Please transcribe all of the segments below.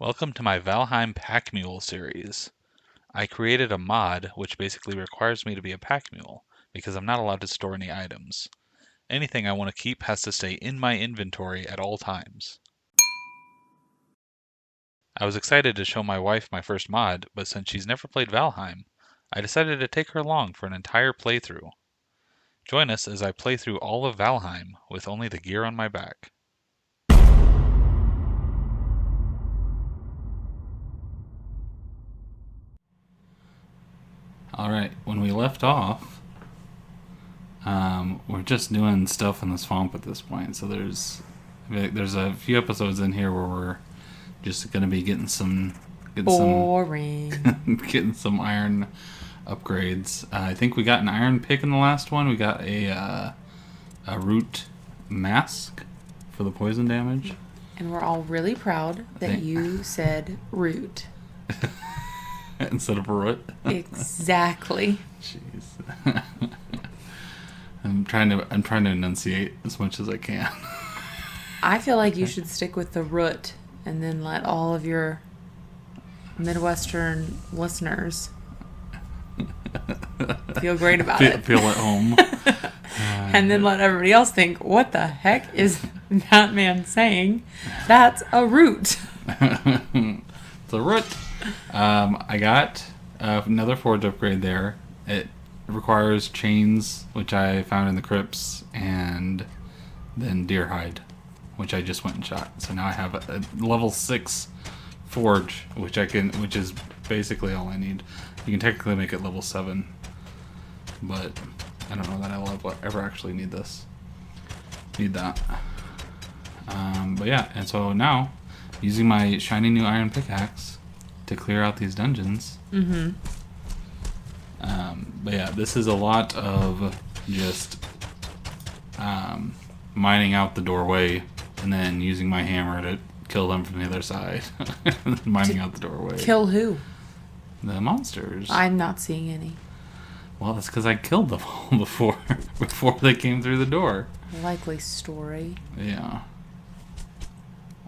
Welcome to my Valheim Pack Mule series. I created a mod which basically requires me to be a pack mule, because I'm not allowed to store any items. Anything I want to keep has to stay in my inventory at all times. I was excited to show my wife my first mod, but since she's never played Valheim, I decided to take her along for an entire playthrough. Join us as I play through all of Valheim with only the gear on my back. Alright, when we left off, we're just doing stuff in the swamp at this point. So there's a few episodes in here where we're just going to be getting some getting some iron upgrades. I think we got an iron pick in the last one. We got a root mask for the poison damage. And we're all really proud that you said root. Instead of root. Exactly. Jeez. I'm trying to enunciate as much as I can. I feel like you should stick with the root and then let all of your Midwestern listeners feel great about it. Feel at home. And then let everybody else think, what the heck is that man saying? That's a root. It's a root. I got another forge upgrade there. It requires chains, which I found in the crypts, and then deer hide, which I just went and shot. So now I have a level 6 forge, which is basically all I need. You can technically make it level 7, but I don't know that I'll ever actually need that. But yeah, and so now using my shiny new iron pickaxe to clear out these dungeons. Mm-hmm. But yeah, this is a lot of just mining out the doorway and then using my hammer to kill them from the other side. Mining out the doorway. Kill who? The monsters. I'm not seeing any. Well, that's because I killed them all before they came through the door. Likely story. Yeah.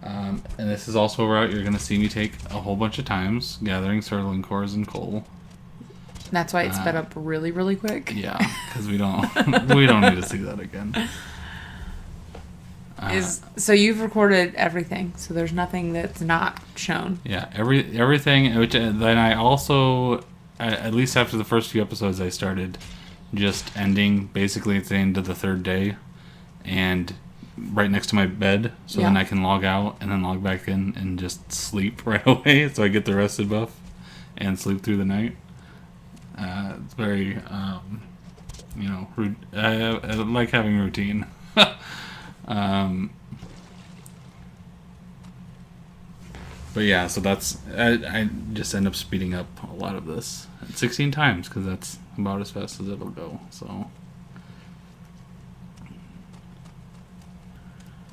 And this is also a route you're going to see me take a whole bunch of times, gathering sterling cores and coal. That's why it's sped up really, really quick. Yeah, because we don't need to see that again. So you've recorded everything, so there's nothing that's not shown. Yeah, everything. Which then I also, at least after the first few episodes, I started just ending basically at the end of the third day, and right next to my bed, so then I can log out and then log back in and just sleep right away, so I get the rested buff and sleep through the night. It's very, I like having routine. But yeah, so I just end up speeding up a lot of this 16 times because that's about as fast as it'll go. So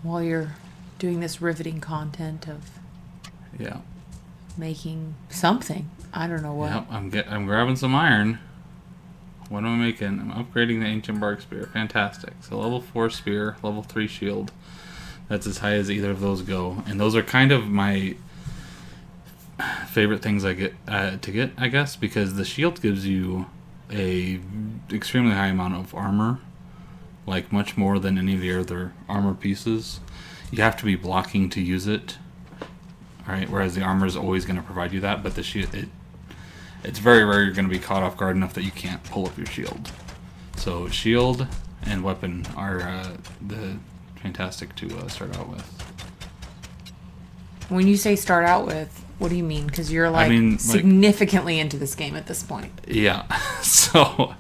While you're doing this riveting content of making something. I don't know what. Yep, I'm grabbing some iron. What am I making? I'm upgrading the ancient bark spear. Fantastic. So level 4 spear, level 3 shield. That's as high as either of those go. And those are kind of my favorite things I get to get, I guess, because the shield gives you a extremely high amount of armor, like much more than any of the other armor pieces. You have to be blocking to use it, right? Whereas the armor is always going to provide you that, but the shield, it's very rare you're going to be caught off guard enough that you can't pull up your shield. So shield and weapon are the fantastic to start out with. When you say start out with, what do you mean? Because you're significantly into this game at this point. Yeah. So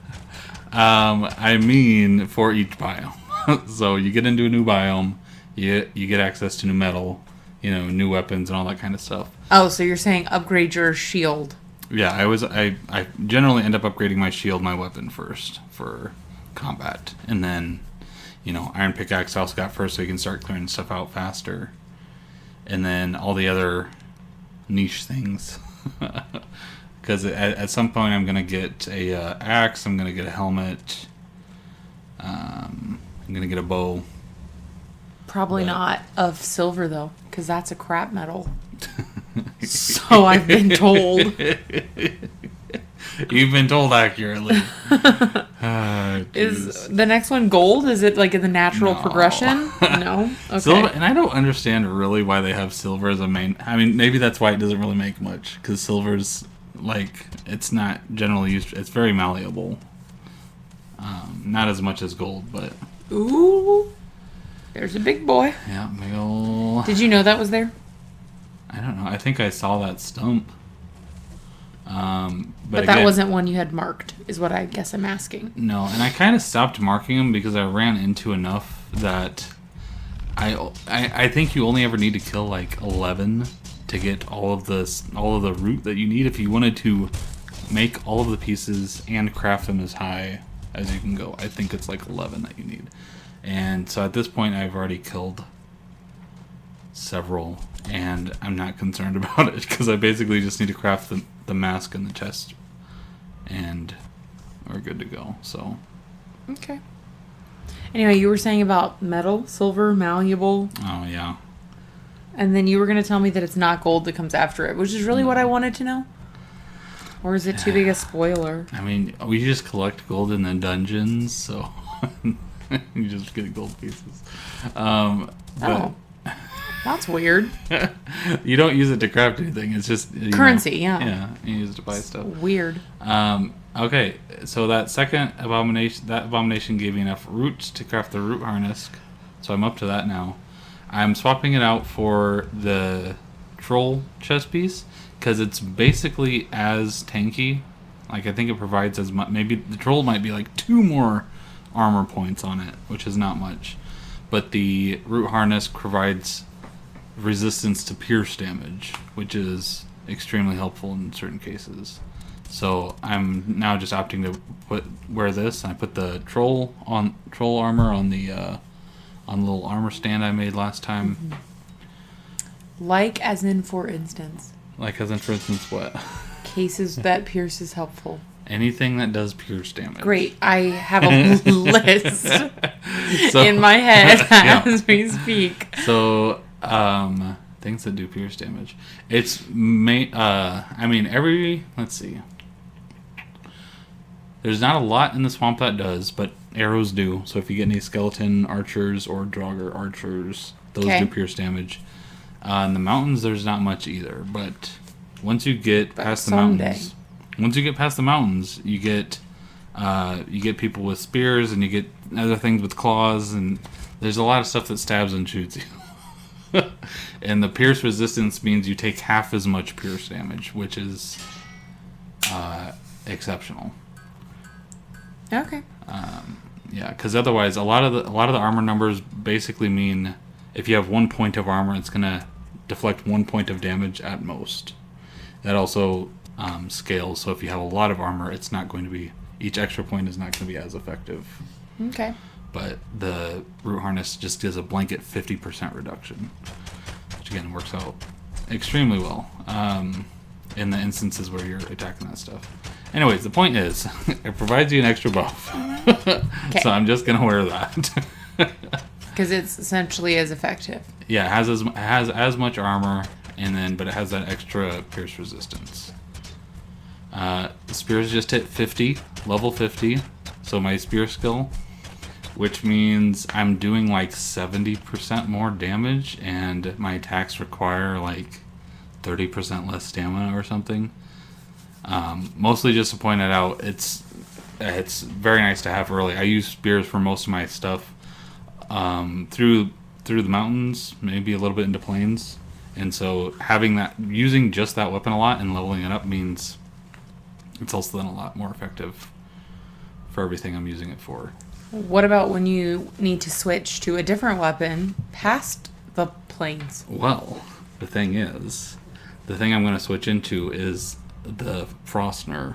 I mean for each biome. So you get into a new biome, you get access to new metal, new weapons and all that kind of stuff. Oh, so you're saying upgrade your shield. Yeah, I generally end up upgrading my shield, my weapon first for combat. And then, iron pickaxe I also got first so you can start clearing stuff out faster. And then all the other niche things. Because at some point I'm going to get a axe, I'm going to get a helmet, I'm going to get a bow. Probably not of silver, though, because that's a crap metal. So I've been told. You've been told accurately. Is the next one gold? Is it like in the natural No. progression? No? Okay. Silver, and I don't understand really why they have silver as a main. I mean, maybe that's why it doesn't really make much, because silver's like, it's not generally used. It's very malleable. Not as much as gold, but Ooh. There's a big boy. yeah, big ol'. Did you know that was there? I don't know. I think I saw that stump. But that wasn't one you had marked, is what I guess I'm asking. No, and I kind of stopped marking them because I ran into enough that I think you only ever need to kill like 11 to get all of the root that you need if you wanted to make all of the pieces and craft them as high as you can go. I think it's like 11 that you need. And so at this point I've already killed several, and I'm not concerned about it because I basically just need to craft the mask and the chest, and we're good to go. So Okay. Anyway, you were saying about metal, silver, malleable, oh yeah, and then you were going to tell me that it's not gold that comes after it, which is really what I wanted to know. Or is it too big a spoiler? I mean, we just collect gold in the dungeons, so you just get gold pieces. But That's weird. you don't use it to craft anything. It's just Currency, yeah. Yeah, you use it to buy stuff. Weird. Okay, so that second abomination gave me enough roots to craft the root harness, so I'm up to that now. I'm swapping it out for the troll chest piece because it's basically as tanky. Like, I think it provides as much. Maybe the troll might be like 2 more armor points on it, which is not much. But the root harness provides resistance to pierce damage, which is extremely helpful in certain cases. So I'm now just opting to wear this. I put the troll armor on the little armor stand I made last time. Mm-hmm. Like as in, for instance. Like as in, for instance, what? Cases that pierce is helpful. Anything that does pierce damage. Great. I have a list in my head as we speak. So, things that do pierce damage. It's let's see. There's not a lot in the swamp that does, but arrows do. So if you get any skeleton archers or draugr archers, those do pierce damage. In the mountains, there's not much either. But once you get past the mountains, you get people with spears, and you get other things with claws, and there's a lot of stuff that stabs and shoots you. And the pierce resistance means you take half as much pierce damage, which is exceptional. Okay. Yeah, because otherwise, a lot of the armor numbers basically mean if you have 1 point of armor, it's gonna deflect 1 point of damage at most. That also scales. So if you have a lot of armor, it's not going to be, each extra point is not going to be as effective. Okay. But the root harness just gives a blanket 50% reduction, which again works out extremely well in the instances where you're attacking that stuff. Anyways, the point is, it provides you an extra buff. Okay. So I'm just going to wear that. Because it's essentially as effective. Yeah, it has as much armor, but it has that extra pierce resistance. Spears just hit 50, level 50, so my spear skill, which means I'm doing like 70% more damage, and my attacks require like 30% less stamina or something. Mostly just to point it out, it's very nice to have early. I use spears for most of my stuff through the mountains, maybe a little bit into plains, and so using just that weapon a lot and leveling it up means it's also then a lot more effective for everything I'm using it for. What about when you need to switch to a different weapon past the plains? Well, the thing I'm going to switch into is the Frostner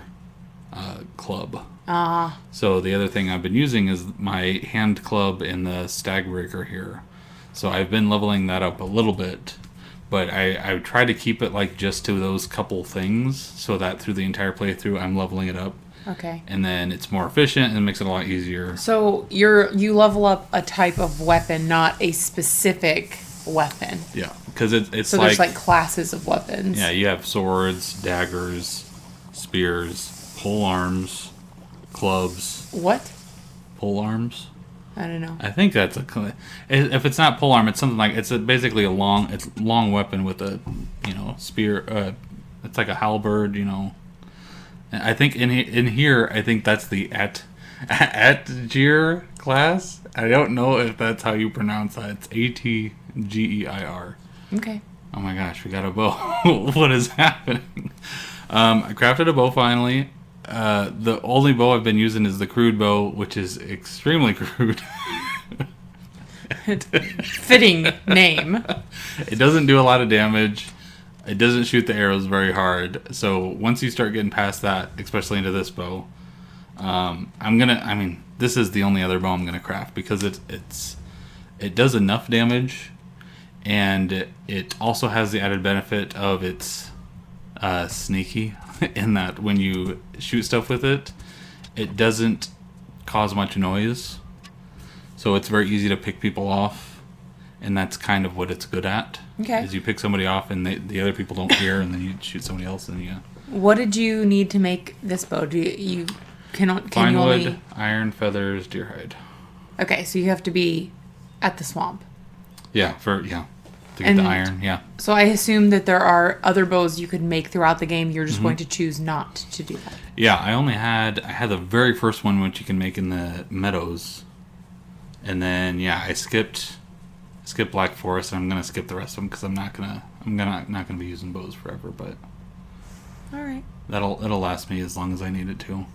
club. So the other thing I've been using is my hand club and the Stagbreaker here. So I've been leveling that up a little bit, but I try to keep it like just to those couple things so that through the entire playthrough I'm leveling it up. Okay. And then it's more efficient and it makes it a lot easier. So you level up a type of weapon, not a specific weapon. Yeah, because it's So there's like classes of weapons. Yeah, you have swords, daggers, spears, pole arms, clubs. What? Pole arms? I don't know. I think that's if it's not pole arm, it's something like basically a long weapon with a spear. It's like a halberd, I think in here, I think that's the Atgeir class. I don't know if that's how you pronounce that. It's Atgeir. Okay. Oh my gosh, we got a bow. What is happening? I crafted a bow finally. The only bow I've been using is the crude bow, which is extremely crude. Fitting name. It doesn't do a lot of damage. It doesn't shoot the arrows very hard. So once you start getting past that, especially into this bow, this is the only other bow I'm gonna craft because it does enough damage, and it also has the added benefit of it's sneaky in that when you shoot stuff with it, it doesn't cause much noise, so it's very easy to pick people off, and that's kind of what it's good at. Okay. Is you pick somebody off and the other people don't hear, and then you shoot somebody else, and you. What did you need to make this bow? Do you can Fine you wood, only... iron, feathers, deer hide. Okay, so you have to be at the swamp. Yeah, to get the iron. Yeah. So I assume that there are other bows you could make throughout the game. You're just going to choose not to do that. Yeah, I had the very first one, which you can make in the meadows, and then I skipped Black Forest, and I'm gonna skip the rest of them because I'm not gonna be using bows forever. But all right, it'll last me as long as I need it to.